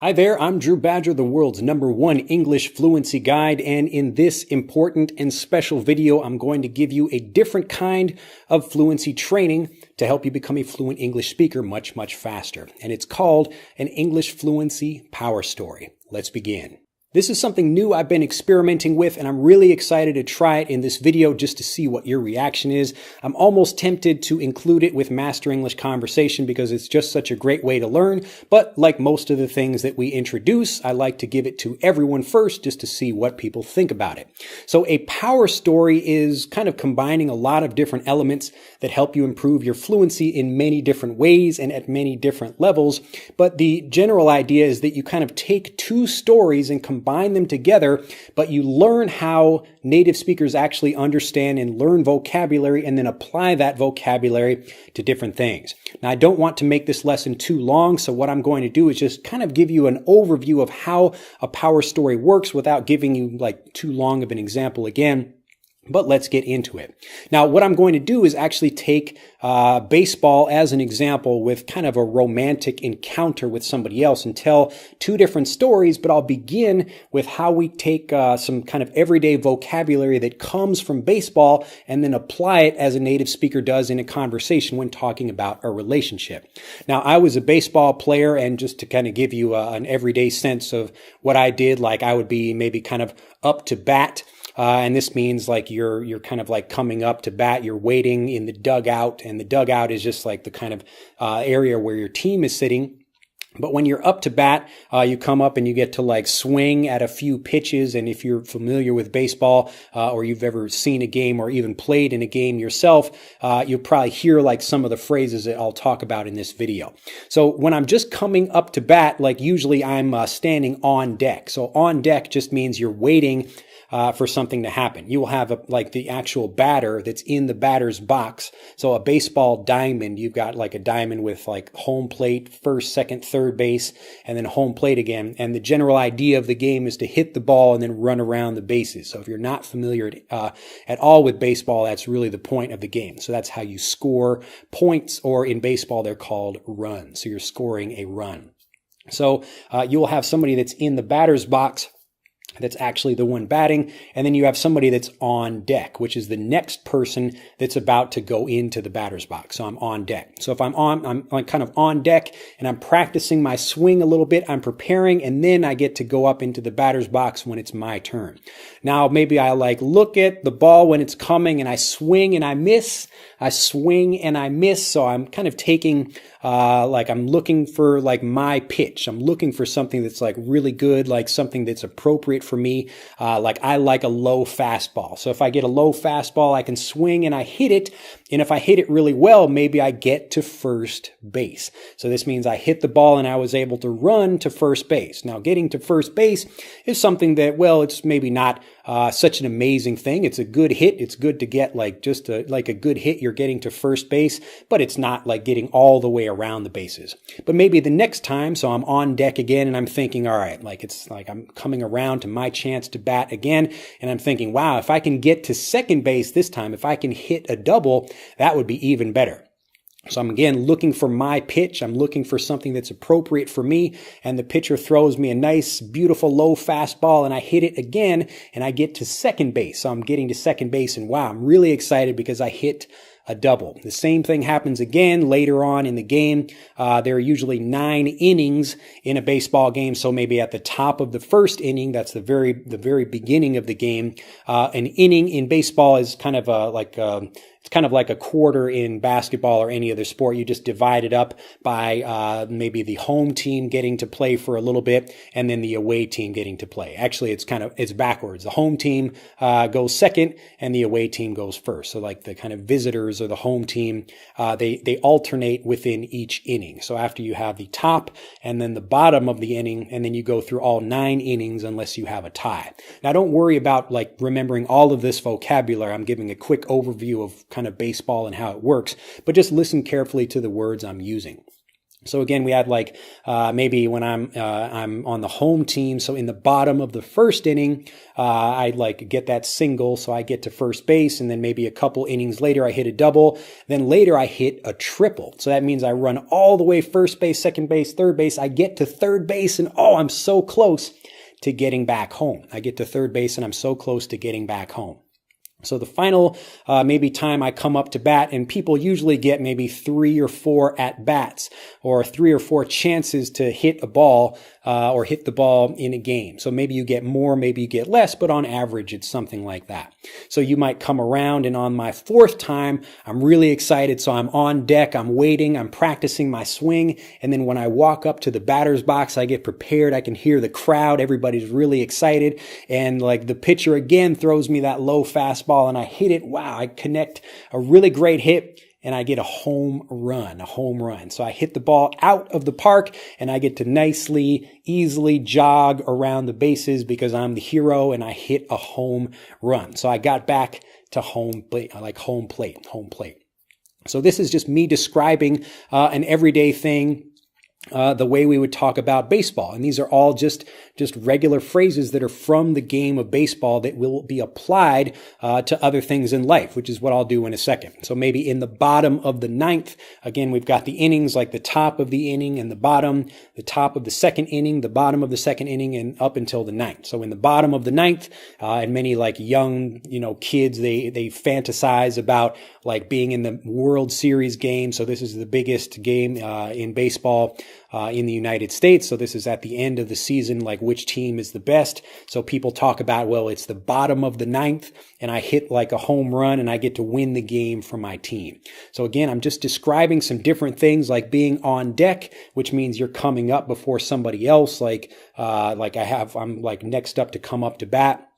Hi there, I'm Drew Badger, the world's #1 English fluency guide, and in this important and special video, I'm going to give you a different kind of fluency training to help you become a fluent English speaker much, much faster. And it's called an English Fluency Power Story. Let's begin. This is something new I've been experimenting with, and I'm really excited to try it in this video just to see what your reaction is. I'm almost tempted to include it with Master English Conversation because it's just such a great way to learn. But like most of the things that we introduce, I like to give it to everyone first just to see what people think about it. So a power story is kind of combining a lot of different elements that help you improve your fluency in many different ways and at many different levels. But the general idea is that you kind of take two stories and combine them together, but you learn how native speakers actually understand and learn vocabulary and then apply that vocabulary to different things. Now, I don't want to make this lesson too long, so what I'm going to do is just kind of give you an overview of how a power story works without giving you like too long of an example again. But let's get into it. Now, what I'm going to do is actually take baseball as an example with kind of a romantic encounter with somebody else and tell two different stories, but I'll begin with how we take some kind of everyday vocabulary that comes from baseball and then apply it as a native speaker does in a conversation when talking about a relationship. Now, I was a baseball player, and just to kind of give you an everyday sense of what I did, like I would be maybe kind of up to bat. And this means like you're kind of like coming up to bat, you're waiting in the dugout, and the dugout is just like the kind of area where your team is sitting. But when you're up to bat, you come up and you get to like swing at a few pitches. And if you're familiar with baseball, or you've ever seen a game or even played in a game yourself, you'll probably hear like some of the phrases that I'll talk about in this video. So when I'm just coming up to bat, like usually I'm standing on deck. So on deck just means you're waiting for something to happen. You will have like the actual batter that's in the batter's box. So a baseball diamond, you've got like a diamond with like home plate, first, second, third base, and then home plate again. And the general idea of the game is to hit the ball and then run around the bases. So if you're not familiar at all with baseball, that's really the point of the game. So that's how you score points, or in baseball, they're called runs. So you're scoring a run. So you will have somebody that's in the batter's box that's actually the one batting, and then you have somebody that's on deck, which is the next person that's about to go into the batter's box. So I'm on deck. So if I'm kind of on deck and I'm practicing my swing a little bit, I'm preparing, and then I get to go up into the batter's box when it's my turn. Now, maybe I like look at the ball when it's coming and I swing and I miss. I swing and I miss. So I'm kind of taking, like I'm looking for like my pitch. I'm looking for something that's like really good, like something that's appropriate for me. Like I like a low fastball. So if I get a low fastball, I can swing and I hit it. And if I hit it really well, maybe I get to first base. So this means I hit the ball and I was able to run to first base. Now, getting to first base is something that, well, it's maybe not such an amazing thing. It's a good hit. It's good to get like just like a good hit. You're getting to first base, but it's not like getting all the way around the bases. But maybe the next time, so I'm on deck again and I'm thinking, all right, like it's like I'm coming around to my chance to bat again. And I'm thinking, wow, if I can get to second base this time, if I can hit a double, that would be even better. So I'm again looking for my pitch. I'm looking for something that's appropriate for me. And the pitcher throws me a nice, beautiful, low fastball and I hit it again and I get to second base. So I'm getting to second base and wow, I'm really excited because I hit a double. The same thing happens again later on in the game. There are usually 9 innings in a baseball game. So maybe at the top of the first inning, that's the very beginning of the game. An inning in baseball is kind of it's kind of like a quarter in basketball or any other sport. You just divide it up by maybe the home team getting to play for a little bit and then the away team getting to play. Actually, it's backwards. The home team goes second and the away team goes first. So like the kind of visitors or the home team, they alternate within each inning. So after you have the top and then the bottom of the inning, and then you go through all 9 innings unless you have a tie. Now, don't worry about like remembering all of this vocabulary. I'm giving a quick overview of kind of baseball and how it works, but just listen carefully to the words I'm using. So again, we had like maybe when I'm on the home team. So in the bottom of the first inning, I'd like get that single, so I get to first base, and then maybe a couple innings later, I hit a double. Then later, I hit a triple. So that means I run all the way first base, second base, third base. I get to third base, and oh, I'm so close to getting back home. I get to third base, and I'm so close to getting back home. So the final maybe time I come up to bat, and people usually get maybe 3 or 4 at bats or 3 or 4 chances to hit a ball or hit the ball in a game. So maybe you get more, maybe you get less, but on average it's something like that. So you might come around, and on my 4th time, I'm really excited. So I'm on deck, I'm waiting, I'm practicing my swing, and then when I walk up to the batter's box, I get prepared. I can hear the crowd, everybody's really excited, and like the pitcher again throws me that low fastball, and I hit it. Wow, I connect a really great hit, and I get a home run. So I hit the ball out of the park, and I get to nicely, easily jog around the bases because I'm the hero, and I hit a home run. So I got back to home plate. So this is just me describing an everyday thing, the way we would talk about baseball. And these are all just regular phrases that are from the game of baseball that will be applied to other things in life, which is what I'll do in a second. So maybe in the bottom of the 9th, again, we've got the innings, like the top of the inning and the bottom, the top of the second inning, the bottom of the second inning, and up until the 9th. So in the bottom of the 9th, and many like young, kids, they fantasize about like being in the World Series game. So this is the biggest game in baseball in the United States. So this is at the end of the season, like which team is the best. So people talk about, well, it's the bottom of the 9th, and I hit like a home run, and I get to win the game for my team. So again, I'm just describing some different things, like being on deck, which means you're coming up before somebody else. I'm like next up to come up to bat.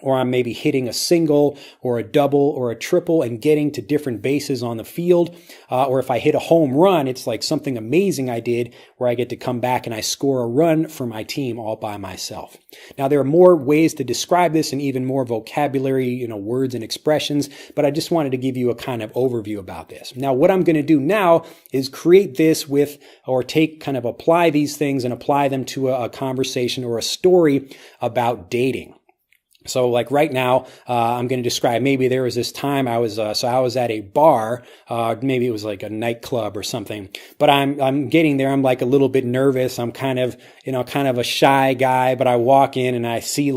Or I'm maybe hitting a single or a double or a triple and getting to different bases on the field. Or if I hit a home run, it's like something amazing I did where I get to come back and I score a run for my team all by myself. Now, there are more ways to describe this and even more vocabulary, words and expressions, but I just wanted to give you a kind of overview about this. Now, what I'm going to do now is create this apply these things and apply them to a conversation or a story about dating. So like right now, I'm going to describe, maybe there was this time I was at a bar, maybe it was like a nightclub or something, but I'm getting there. I'm like a little bit nervous. I'm kind of a shy guy, but I walk in and I see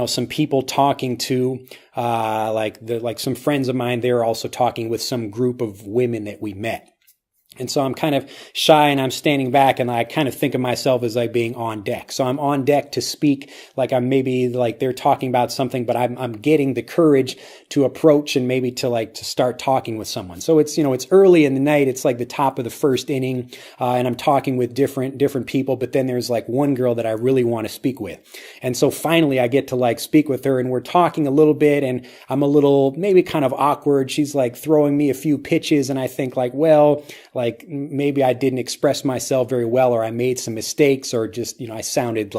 some people talking to, some friends of mine. They're also talking with some group of women that we met. And so I'm kind of shy and I'm standing back and I kind of think of myself as like being on deck. So I'm on deck to speak, like I'm maybe like they're talking about something, but I'm getting the courage to approach and maybe to start talking with someone. So it's early in the night. It's like the top of the first inning, and I'm talking with different people, but then there's like one girl that I really want to speak with. And so finally I get to speak with her and we're talking a little bit and I'm a little maybe kind of awkward. She's like throwing me a few pitches and I think maybe I didn't express myself very well, or I made some mistakes, or just, I sounded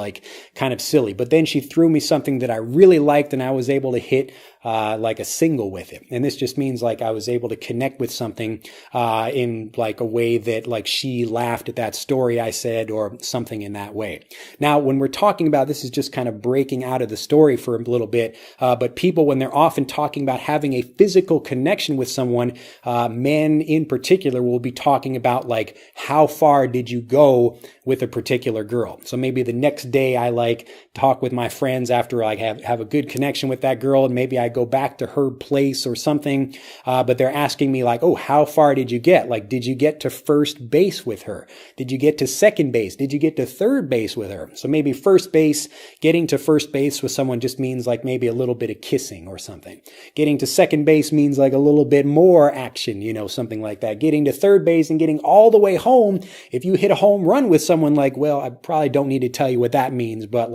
kind of silly. But then she threw me something that I really liked and I was able to hit a single with it. And this just means I was able to connect with something in a way that she laughed at that story I said, or something in that way. Now, when we're talking about this, is just kind of breaking out of the story for a little bit. But people, when they're often talking about having a physical connection with someone, men in particular will be talking about how far did you go with a particular girl. So maybe the next day I talk with my friends after I have a good connection with that girl, and maybe I go back to her place or something, but they're asking me oh, how far did you get? Did you get to first base with her? Did you get to second base? Did you get to third base with her? So maybe first base, getting to first base with someone just means maybe a little bit of kissing or something. Getting to second base means a little bit more action, something like that. Getting to third base and getting all the way home, if you hit a home run with someone, well, I probably don't need to tell you what that means, but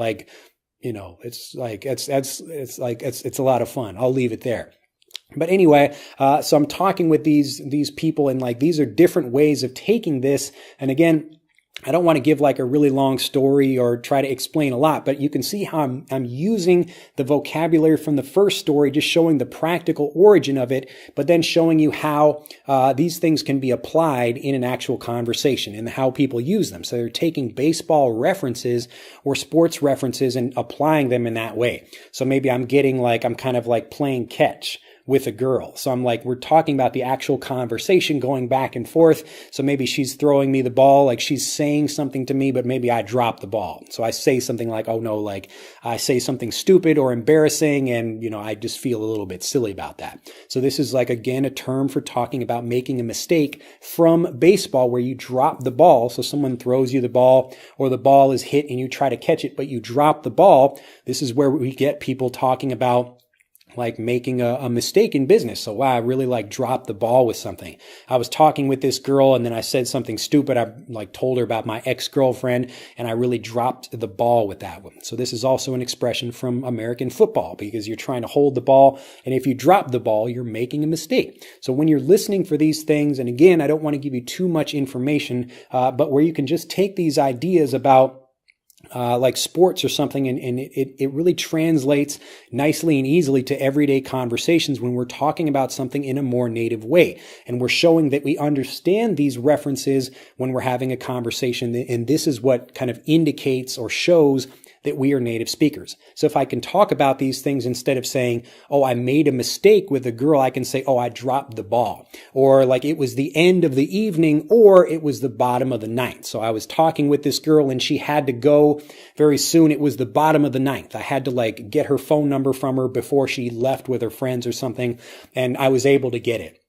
it's a lot of fun. I'll leave it there. But anyway, so I'm talking with these people, and these are different ways of taking this. And again, I don't want to give like a really long story or try to explain a lot, but you can see how I'm using the vocabulary from the first story, just showing the practical origin of it, but then showing you how these things can be applied in an actual conversation and how people use them. So they're taking baseball references or sports references and applying them in that way. So maybe I'm kind of like playing catch with a girl. So I'm like, we're talking about the actual conversation going back and forth. So maybe she's throwing me the ball, like she's saying something to me, but maybe I drop the ball. So I say something like, oh no, like I say something stupid or embarrassing. And, I just feel a little bit silly about that. So this is like, again, a term for talking about making a mistake from baseball where you drop the ball. So someone throws you the ball or the ball is hit and you try to catch it, but you drop the ball. This is where we get people talking about like making a mistake in business. So wow, I really like dropped the ball with something. I was talking with this girl and then I said something stupid. I like told her about my ex-girlfriend and I really dropped the ball with that one. So this is also an expression from American football because you're trying to hold the ball. And if you drop the ball, you're making a mistake. So when you're listening for these things, and again, I don't want to give you too much information, but where you can just take these ideas about like sports or something, and it really translates nicely and easily to everyday conversations when we're talking about something in a more native way. And we're showing that we understand these references when we're having a conversation. And this is what kind of indicates or shows that we are native speakers. So if I can talk about these things instead of saying, oh, I made a mistake with a girl, I can say, oh, I dropped the ball. Or like it was the end of the evening, or it was the bottom of the ninth. So I was talking with this girl and she had to go very soon. It was the bottom of the ninth. I had to like get her phone number from her before she left with her friends or something. And I was able to get it.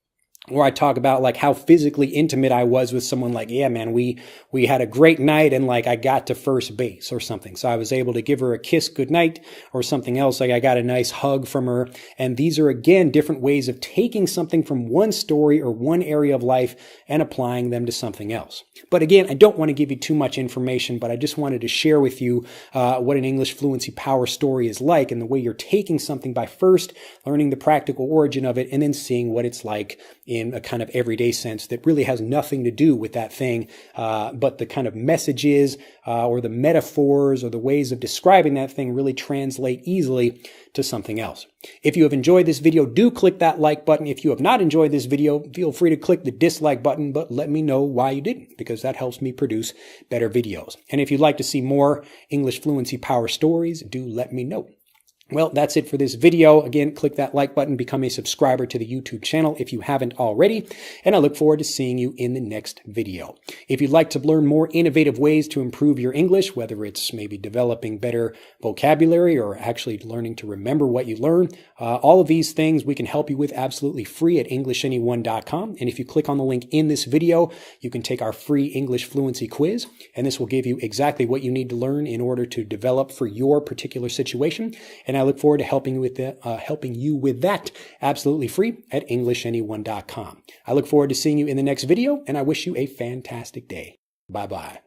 Or I talk about like how physically intimate I was with someone, like, yeah, man, we had a great night and like I got to first base or something. So I was able to give her a kiss goodnight or something else. Like I got a nice hug from her. And these are, again, different ways of taking something from one story or one area of life and applying them to something else. But again, I don't want to give you too much information, but I just wanted to share with you what an English fluency power story is like and the way you're taking something by first learning the practical origin of it and then seeing what it's like in a kind of everyday sense that really has nothing to do with that thing, but the kind of messages or the metaphors or the ways of describing that thing really translate easily to something else. If you have enjoyed this video, do click that like button. If you have not enjoyed this video, feel free to click the dislike button, but let me know why you didn't, because that helps me produce better videos. And if you'd like to see more English fluency power stories, do let me know. Well, that's it for this video. Again, click that like button, become a subscriber to the YouTube channel if you haven't already, and I look forward to seeing you in the next video. If you'd like to learn more innovative ways to improve your English, whether it's maybe developing better vocabulary or actually learning to remember what you learn, all of these things we can help you with absolutely free at EnglishAnyone.com. And if you click on the link in this video, you can take our free English fluency quiz, and this will give you exactly what you need to learn in order to develop for your particular situation. And I look forward to helping you with that absolutely free at EnglishAnyone.com. I look forward to seeing you in the next video, and I wish you a fantastic day. Bye-bye.